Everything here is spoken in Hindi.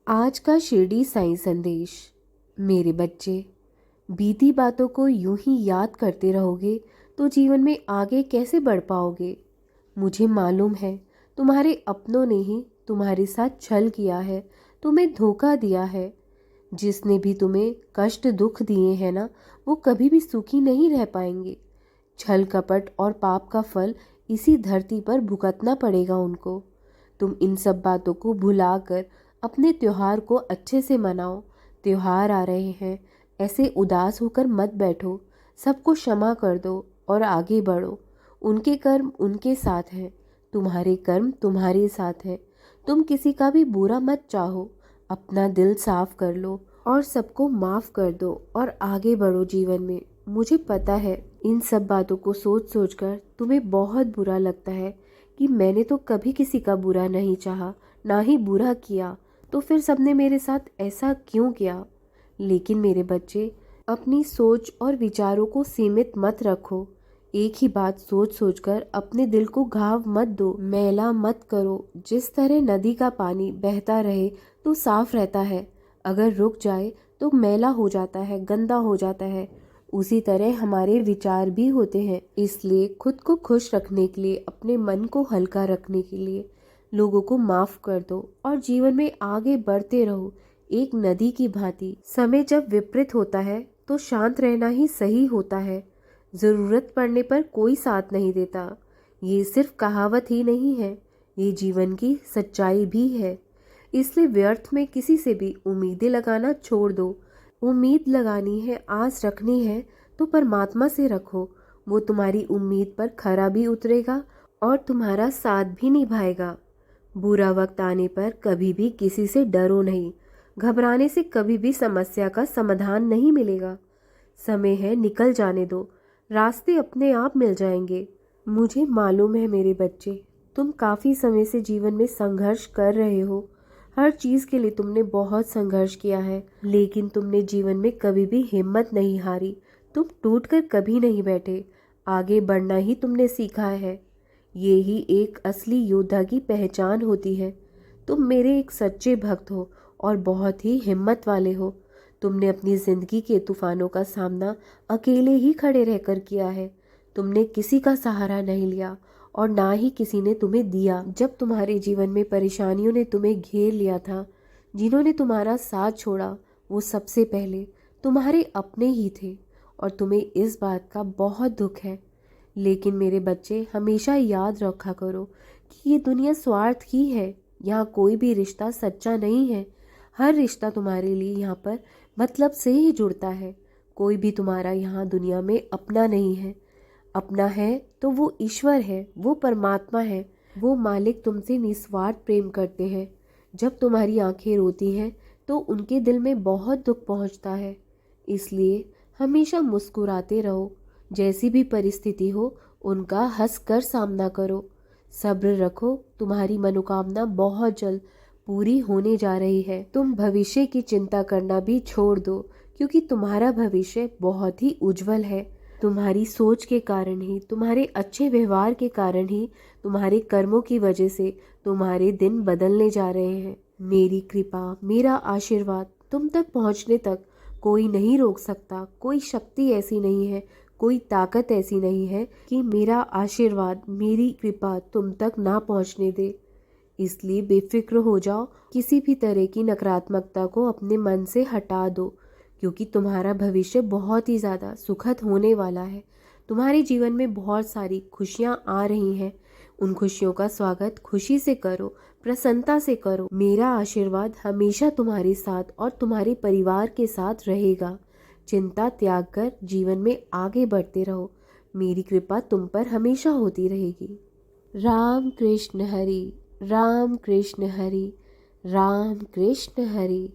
आज का शिरडी साईं संदेश। मेरे बच्चे, बीती बातों को यूं ही याद करते रहोगे तो जीवन में आगे कैसे बढ़ पाओगे। मुझे मालूम है तुम्हारे अपनों ने ही तुम्हारे साथ छल किया है, तुम्हें धोखा दिया है। जिसने भी तुम्हें कष्ट दुख दिए हैं ना, वो कभी भी सुखी नहीं रह पाएंगे। छल कपट और पाप का फल इसी धरती पर भुगतना पड़ेगा उनको। तुम इन सब बातों को भुलाकर अपने त्योहार को अच्छे से मनाओ। त्योहार आ रहे हैं, ऐसे उदास होकर मत बैठो। सबको क्षमा कर दो और आगे बढ़ो। उनके कर्म उनके साथ हैं, तुम्हारे कर्म तुम्हारे साथ हैं। तुम किसी का भी बुरा मत चाहो, अपना दिल साफ कर लो और सबको माफ़ कर दो और आगे बढ़ो जीवन में। मुझे पता है इन सब बातों को सोच सोच कर तुम्हें बहुत बुरा लगता है कि मैंने तो कभी किसी का बुरा नहीं चाहा, ना ही बुरा किया, तो फिर सबने मेरे साथ ऐसा क्यों किया। लेकिन मेरे बच्चे, अपनी सोच और विचारों को सीमित मत रखो। एक ही बात सोच सोच कर अपने दिल को घाव मत दो, मैला मत करो। जिस तरह नदी का पानी बहता रहे तो साफ रहता है, अगर रुक जाए तो मैला हो जाता है, गंदा हो जाता है। उसी तरह हमारे विचार भी होते हैं। इसलिए खुद को खुश रखने के लिए, अपने मन को हल्का रखने के लिए लोगों को माफ कर दो और जीवन में आगे बढ़ते रहो एक नदी की भांति। समय जब विपरीत होता है तो शांत रहना ही सही होता है। ज़रूरत पड़ने पर कोई साथ नहीं देता। ये सिर्फ कहावत ही नहीं है, ये जीवन की सच्चाई भी है। इसलिए व्यर्थ में किसी से भी उम्मीदें लगाना छोड़ दो। उम्मीद लगानी है, आस रखनी है तो परमात्मा से रखो। वो तुम्हारी उम्मीद पर खरा भी उतरेगा और तुम्हारा साथ भी निभाएगा। बुरा वक्त आने पर कभी भी किसी से डरो नहीं। घबराने से कभी भी समस्या का समाधान नहीं मिलेगा। समय है, निकल जाने दो, रास्ते अपने आप मिल जाएंगे। मुझे मालूम है मेरे बच्चे, तुम काफ़ी समय से जीवन में संघर्ष कर रहे हो। हर चीज़ के लिए तुमने बहुत संघर्ष किया है, लेकिन तुमने जीवन में कभी भी हिम्मत नहीं हारी। तुम टूटकर कभी नहीं बैठे, आगे बढ़ना ही तुमने सीखा है। ये ही एक असली योद्धा की पहचान होती है। तुम मेरे एक सच्चे भक्त हो और बहुत ही हिम्मत वाले हो। तुमने अपनी ज़िंदगी के तूफानों का सामना अकेले ही खड़े रहकर किया है। तुमने किसी का सहारा नहीं लिया और ना ही किसी ने तुम्हें दिया। जब तुम्हारे जीवन में परेशानियों ने तुम्हें घेर लिया था, जिन्होंने तुम्हारा साथ छोड़ा वो सबसे पहले तुम्हारे अपने ही थे और तुम्हें इस बात का बहुत दुख है। लेकिन मेरे बच्चे, हमेशा याद रखा करो कि ये दुनिया स्वार्थ की है। यहाँ कोई भी रिश्ता सच्चा नहीं है। हर रिश्ता तुम्हारे लिए यहाँ पर मतलब से ही जुड़ता है। कोई भी तुम्हारा यहाँ दुनिया में अपना नहीं है। अपना है तो वो ईश्वर है, वो परमात्मा है। वो मालिक तुमसे निस्वार्थ प्रेम करते हैं। जब तुम्हारी आंखें रोती हैं तो उनके दिल में बहुत दुख पहुँचता है। इसलिए हमेशा मुस्कुराते रहो। जैसी भी परिस्थिति हो, उनका हंसकर सामना करो। सब्र रखो, तुम्हारी मनोकामना बहुत जल्द पूरी होने जा रही है। तुम भविष्य की चिंता करना भी छोड़ दो, क्योंकि तुम्हारा भविष्य बहुत ही उज्जवल है। तुम्हारी सोच के कारण ही, तुम्हारे अच्छे व्यवहार के कारण ही, तुम्हारे कर्मों की वजह से तुम्हारे दिन बदलने जा रहे हैं। मेरी कृपा, मेरा आशीर्वाद तुम तक पहुंचने तक कोई नहीं रोक सकता। कोई शक्ति ऐसी नहीं है, कोई ताकत ऐसी नहीं है कि मेरा आशीर्वाद, मेरी कृपा तुम तक ना पहुंचने दे। इसलिए बेफिक्र हो जाओ। किसी भी तरह की नकारात्मकता को अपने मन से हटा दो, क्योंकि तुम्हारा भविष्य बहुत ही ज़्यादा सुखद होने वाला है। तुम्हारे जीवन में बहुत सारी खुशियाँ आ रही हैं। उन खुशियों का स्वागत खुशी से करो, प्रसन्नता से करो। मेरा आशीर्वाद हमेशा तुम्हारे साथ और तुम्हारे परिवार के साथ रहेगा। चिंता त्याग कर जीवन में आगे बढ़ते रहो। मेरी कृपा तुम पर हमेशा होती रहेगी। राम कृष्ण हरि, राम कृष्ण हरि, राम कृष्ण हरि।